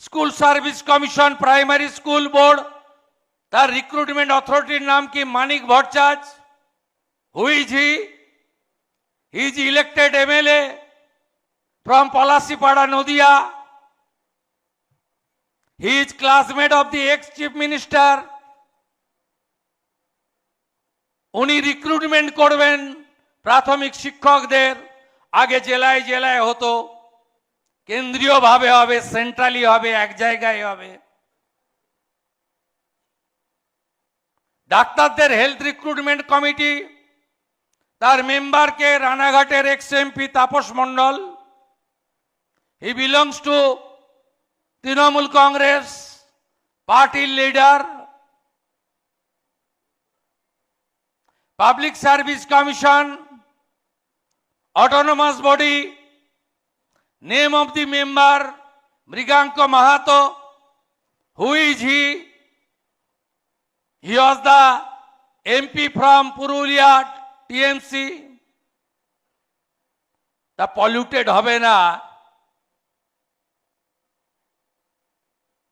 School service commission primary school board তার recruitment অথরিটির নাম কি Manik Bhattacharya. Who is he? He is elected MLA from Palasipada, Nodia. He is classmate of the ex-chief minister. উনি recruitment করবেন প্রাথমিক শিক্ষকদের। আগে জেলায় জেলায় হতো, কেন্দ্রীয় ভাবে হবে, সেন্ট্রালি হবে, এক জায়গায় হবে। ডাক্তারদের হেলথ রিক্রুটমেন্ট কমিটি, তার মেম্বারকে রানাঘাটের ex-MP Tapas Mondal. He belongs to Trinamool Congress party leader. Public Service Commission, autonomous body, name of the member Mriganko Mahato. Who is he? He was the MP from Purulia TMC. The polluted হবে না,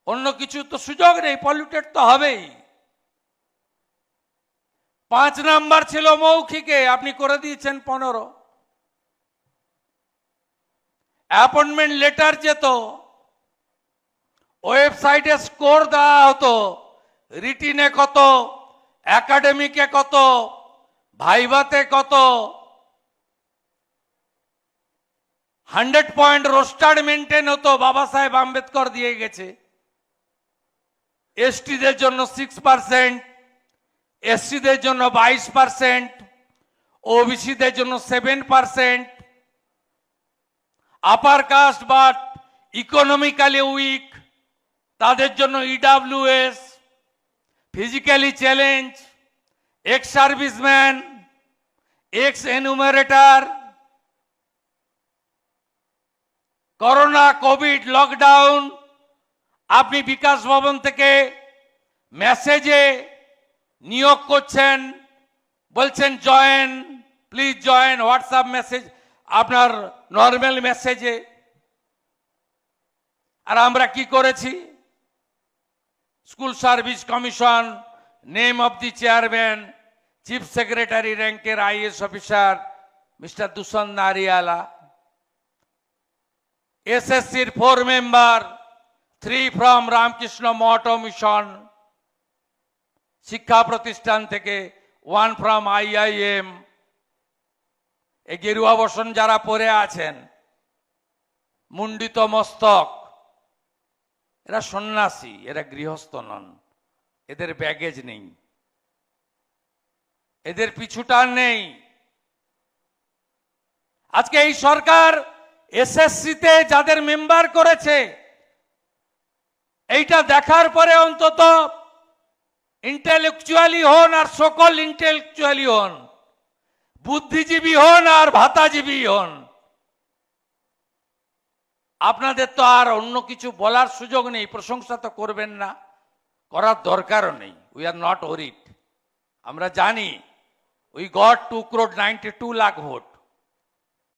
অন্য কিছু তো সুযোগ নেই, polluted তো হবেই। 5 number ছিল মৌখিকে, আপনি করে দিয়েছেন 15। অ্যাপয়েন্টমেন্ট লেটার যেত, ওয়েবসাইটে স্কোর দেওয়া হতো, রিটিনে কত, একাডেমিকে কত, ভাইভাতে কত, 100 পয়েন্ট রোস্টার মেনটেন হতো। বাবা সাহেব আম্বেদকর দিয়ে গেছে। এসটিদের জন্য 6%, এসসিদের জন্য 22%, ওবিসিদের জন্য 7%, upper caste but economically weak তাদের জন্য EWS, physically challenge, ex serviceman, ex enumerator. Corona, covid, lockdown, আপনি বিকাশ ভবন থেকে মেসেজে নিয়োগ করছেন, বলছেন join, please join, WhatsApp message আপনার নর্মাল মেসেজে। আর আমরা কি করেছি? School service commission, name of the chairman, chief secretary র্যাঙ্কের IAS officer mister Dushan Nariyala. SSCর 4 member, 3 from Ramakrishna Math Mission শিক্ষা প্রতিষ্ঠান থেকে, 1 ফ্রম IIM। এই গেরুয়া বসন যারা পরে আছেন, মুন্ডিত মস্তক, এরা সন্ন্যাসী, এরা গৃহস্থ নন, এদের ব্যাগেজ নেই, এদের পিছুটান নেই। আজকে এই সরকার SSCতে যাদের মেম্বার করেছে, এইটা দেখার পরে অন্তত ইন্টেলেকচুয়ালি হন আর সকল ইন্টেলেকচুয়ালি হন, বুদ্ধিজীবী হন আর ভাতাজীবী হন। আপনাদের তো আর অন্য কিছু বলার সুযোগ নেই, প্রশংসা তো করবেন না, করার দরকারও নেই। We are not worried. আমরা জানি উই গট 2.92 crore ভোট।